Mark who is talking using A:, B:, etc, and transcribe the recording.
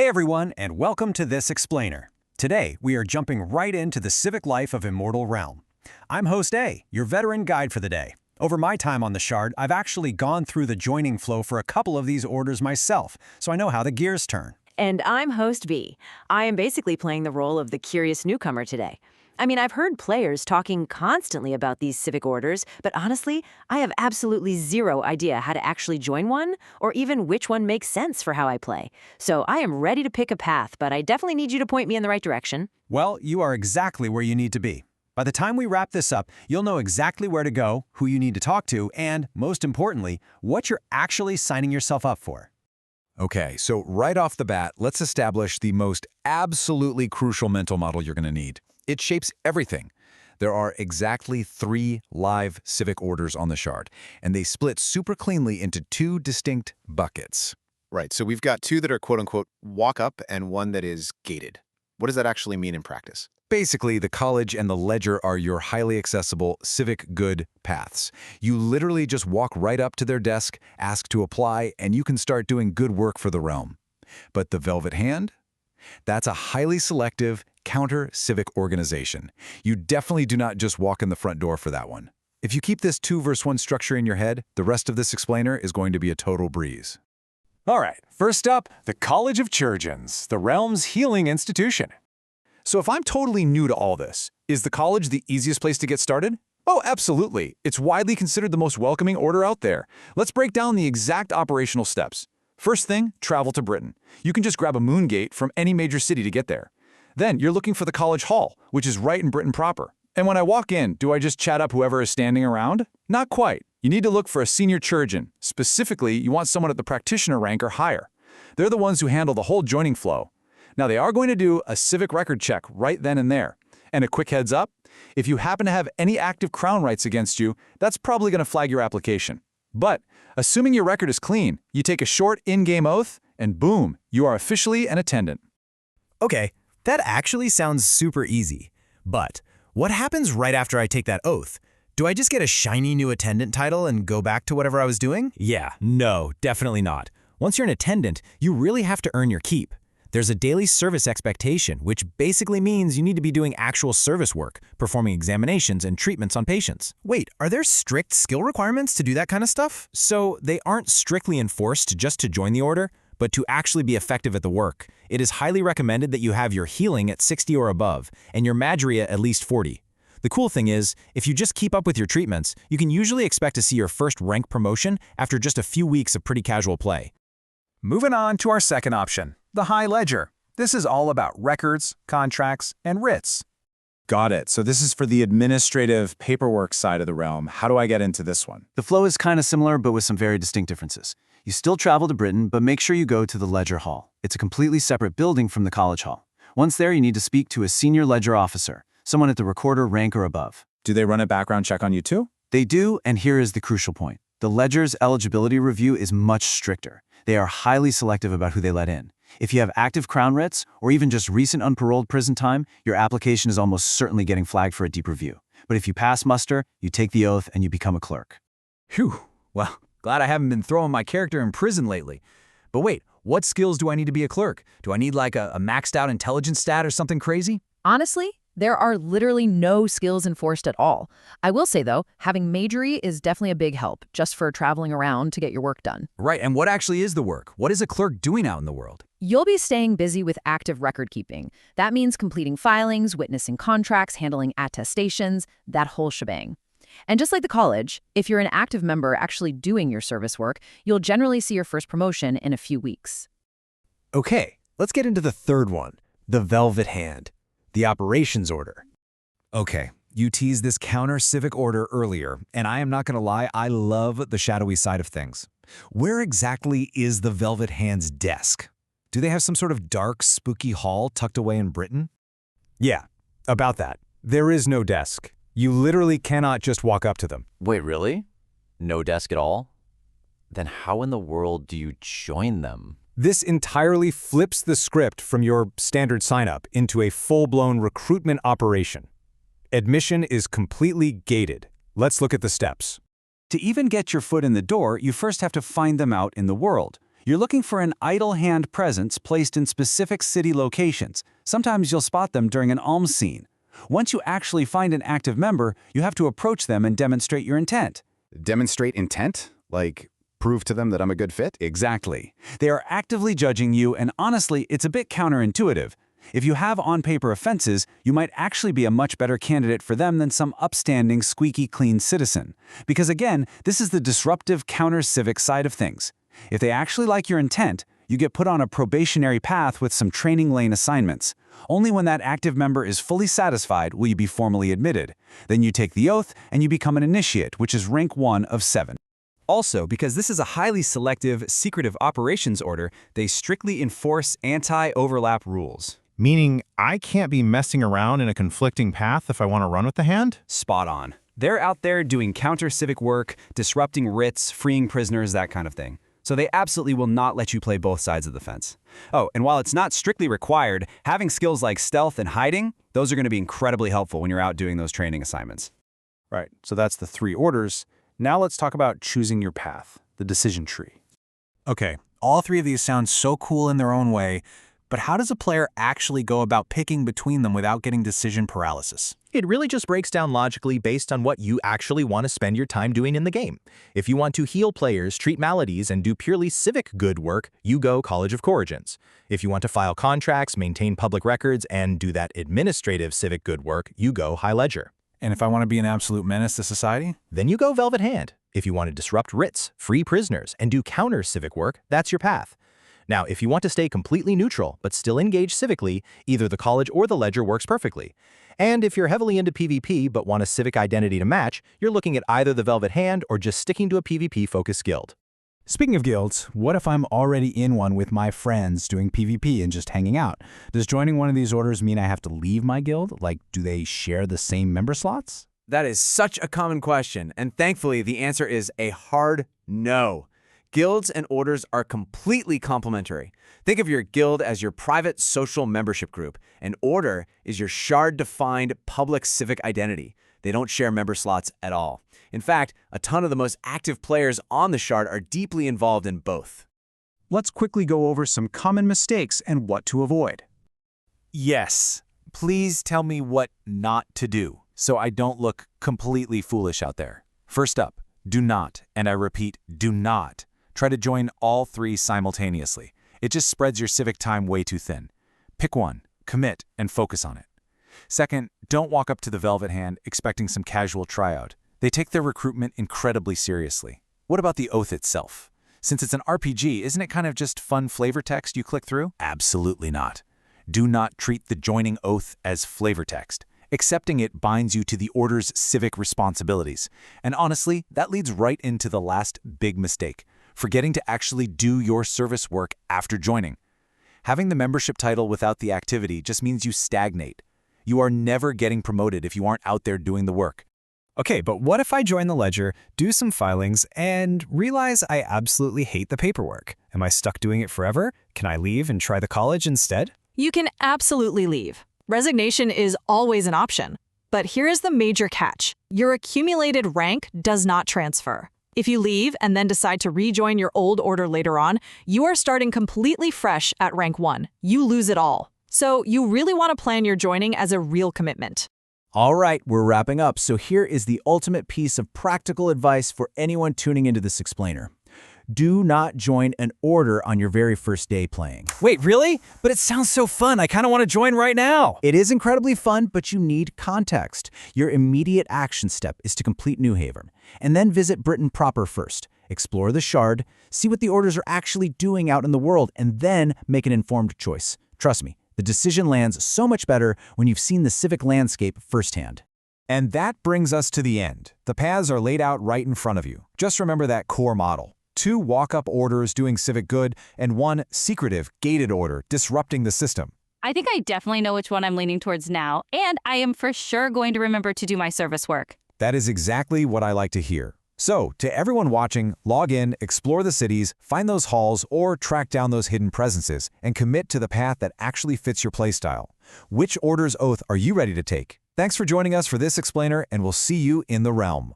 A: Hey everyone, and welcome to This Explainer. Today, we are jumping right into the civic life of Immortal Realm. I'm Host A, your veteran guide for the day. Over my time on the Shard, I've actually gone through the joining flow for a couple of these orders myself, so I know how the gears turn.
B: And I'm Host B. I am basically playing the role of the curious newcomer today. I mean, I've heard players talking constantly about these civic orders, but honestly, I have absolutely zero idea how to actually join one, or even which one makes sense for how I play. So I am ready to pick a path, but I definitely need you to point me in the right direction.
A: Well, you are exactly where you need to be. By the time we wrap this up, you'll know exactly where to go, who you need to talk to, and, most importantly, what you're actually signing yourself up for.
C: Okay, so right off the bat, let's establish the most absolutely crucial mental model you're going to need. It shapes everything. There are exactly 3 live civic orders on the Shard, and they split super cleanly into 2 distinct buckets.
D: Right, so we've got 2 that are quote-unquote walk up and 1 that is gated. What does that actually mean in practice?
C: Basically, the college and the ledger are your highly accessible civic good paths. You literally just walk right up to their desk, ask to apply, and you can start doing good work for the realm. But the Velvet Hand? That's a highly selective, counter-civic organization. You definitely do not just walk in the front door for that one. If you keep this 2-versus-1 structure in your head, the rest of this explainer is going to be a total breeze.
E: All right, first up, the College of Chirurgeons, the realm's healing institution. So if I'm totally new to all this, is the college the easiest place to get started? Oh, absolutely. It's widely considered the most welcoming order out there. Let's break down the exact operational steps. First thing, travel to Britain. You can just grab a moon gate from any major city to get there. Then you're looking for the college hall, which is right in Britain proper. And when I walk in, do I just chat up whoever is standing around? Not quite. You need to look for a senior chirurgeon. Specifically, you want someone at the practitioner rank or higher. They're the ones who handle the whole joining flow. Now, they are going to do a civic record check right then and there. And a quick heads up, if you happen to have any active crown rights against you, that's probably going to flag your application. But, assuming your record is clean, you take a short in-game oath, and boom, you are officially an attendant.
F: Okay, that actually sounds super easy. But what happens right after I take that oath? Do I just get a shiny new attendant title and go back to whatever I was doing? Yeah, no, definitely not. Once you're an attendant, you really have to earn your keep. There's a daily service expectation, which basically means you need to be doing actual service work, performing examinations and treatments on patients. Wait, are there strict skill requirements to do that kind of stuff?
A: So they aren't strictly enforced just to join the order, but to actually be effective at the work. It is highly recommended that you have your healing at 60 or above, and your Magria at least 40. The cool thing is, if you just keep up with your treatments, you can usually expect to see your first rank promotion after just a few weeks of pretty casual play.
E: Moving on to our second option, the High Ledger. This is all about records, contracts, and writs.
G: Got it. So this is for the administrative paperwork side of the realm. How do I get into this one?
H: The flow is kind of similar, but with some very distinct differences. You still travel to Britain, but make sure you go to the Ledger Hall. It's a completely separate building from the College Hall. Once there, you need to speak to a senior ledger officer, someone at the recorder rank or above.
G: Do they run a background check on you too?
H: They do, and here is the crucial point. The Ledger's eligibility review is much stricter. They are highly selective about who they let in. If you have active crown writs, or even just recent unparoled prison time, your application is almost certainly getting flagged for a deep review. But if you pass muster, you take the oath and you become a clerk.
C: Phew, well, glad I haven't been throwing my character in prison lately. But wait, what skills do I need to be a clerk? Do I need like a maxed out intelligence stat or something crazy?
I: Honestly, there are literally no skills enforced at all. I will say, though, having majory is definitely a big help, just for traveling around to get your work done.
C: Right, and what actually is the work? What is a clerk doing out in the world?
I: You'll be staying busy with active record keeping. That means completing filings, witnessing contracts, handling attestations, that whole shebang. And just like the college, if you're an active member actually doing your service work, you'll generally see your first promotion in a few weeks.
F: Okay, let's get into the third one, the Velvet Hand, the operations order.
C: Okay, you teased this counter-civic order earlier, and I am not going to lie, I love the shadowy side of things. Where exactly is the Velvet Hand's desk? Do they have some sort of dark, spooky hall tucked away in Britain?
A: Yeah, about that. There is no desk. You literally cannot just walk up to them.
J: Wait, really? No desk at all? Then how in the world do you join them?
A: This entirely flips the script from your standard sign-up into a full-blown recruitment operation. Admission is completely gated. Let's look at the steps.
H: To even get your foot in the door, you first have to find them out in the world. You're looking for an idle hand presence placed in specific city locations. Sometimes you'll spot them during an alms scene. Once you actually find an active member, you have to approach them and demonstrate your intent.
C: Demonstrate intent? Like, prove to them that I'm a good fit?
H: Exactly. They are actively judging you, and honestly, it's a bit counterintuitive. If you have on-paper offenses, you might actually be a much better candidate for them than some upstanding, squeaky clean citizen. Because again, this is the disruptive counter-civic side of things. If they actually like your intent, you get put on a probationary path with some training lane assignments. Only when that active member is fully satisfied will you be formally admitted. Then you take the oath and you become an initiate, which is rank 1 of 7.
F: Also, because this is a highly selective, secretive operations order, they strictly enforce anti-overlap rules.
K: Meaning I can't be messing around in a conflicting path if I want to run with the hand?
F: Spot on. They're out there doing counter-civic work, disrupting writs, freeing prisoners, that kind of thing. So they absolutely will not let you play both sides of the fence. Oh, and while it's not strictly required, having skills like stealth and hiding, those are going to be incredibly helpful when you're out doing those training assignments.
E: Right, so that's the 3 orders. Now let's talk about choosing your path, the decision tree.
F: Okay, all 3 of these sound so cool in their own way, but how does a player actually go about picking between them without getting decision paralysis?
L: It really just breaks down logically based on what you actually want to spend your time doing in the game. If you want to heal players, treat maladies, and do purely civic good work, you go College of Chirurgeons. If you want to file contracts, maintain public records, and do that administrative civic good work, you go High Ledger.
F: And if I want to be an absolute menace to society?
L: Then you go Velvet Hand. If you want to disrupt writs, free prisoners, and do counter-civic work, that's your path. Now, if you want to stay completely neutral but still engage civically, either the College or the Ledger works perfectly. And if you're heavily into PvP but want a civic identity to match, you're looking at either the Velvet Hand or just sticking to a PvP-focused guild.
F: Speaking of guilds, what if I'm already in one with my friends doing PvP and just hanging out? Does joining one of these orders mean I have to leave my guild? Like, do they share the same member slots?
H: That is such a common question, and thankfully the answer is a hard no. Guilds and orders are completely complementary. Think of your guild as your private social membership group. An order is your shard-defined public civic identity. They don't share member slots at all. In fact, a ton of the most active players on the shard are deeply involved in both.
E: Let's quickly go over some common mistakes and what to avoid.
A: Yes. Please tell me what not to do, so I don't look completely foolish out there. First up, do not, and I repeat, do not, try to join all 3 simultaneously. It just spreads your civic time way too thin. Pick one, commit, and focus on it. Second, don't walk up to the Velvet Hand expecting some casual tryout. They take their recruitment incredibly seriously. What about the oath itself? Since it's an RPG, isn't it kind of just fun flavor text you click through? Absolutely not. Do not treat the joining oath as flavor text. Accepting it binds you to the Order's civic responsibilities. And honestly, that leads right into the last big mistake, forgetting to actually do your service work after joining. Having the membership title without the activity just means you stagnate. You are never getting promoted if you aren't out there doing the work.
F: Okay, but what if I join the Ledger, do some filings, and realize I absolutely hate the paperwork? Am I stuck doing it forever? Can I leave and try the College instead?
M: You can absolutely leave. Resignation is always an option. But here is the major catch. Your accumulated rank does not transfer. If you leave and then decide to rejoin your old order later on, you are starting completely fresh at rank 1. You lose it all. So you really want to plan your joining as a real commitment.
H: All right, we're wrapping up, so here is the ultimate piece of practical advice for anyone tuning into this explainer. Do not join an order on your very first day playing.
F: Wait, really? But it sounds so fun. I kind of want to join right now.
H: It is incredibly fun, but you need context. Your immediate action step is to complete New Haven, and then visit Britain proper first. Explore the Shard, see what the orders are actually doing out in the world, and then make an informed choice. Trust me, the decision lands so much better when you've seen the civic landscape firsthand.
A: And that brings us to the end. The paths are laid out right in front of you. Just remember that core model. 2 walk-up orders doing civic good, and 1 secretive, gated order disrupting the system.
N: I think I definitely know which one I'm leaning towards now, and I am for sure going to remember to do my service work.
A: That is exactly what I like to hear. So, to everyone watching, log in, explore the cities, find those halls, or track down those hidden presences, and commit to the path that actually fits your playstyle. Which order's oath are you ready to take? Thanks for joining us for this explainer, and we'll see you in the realm.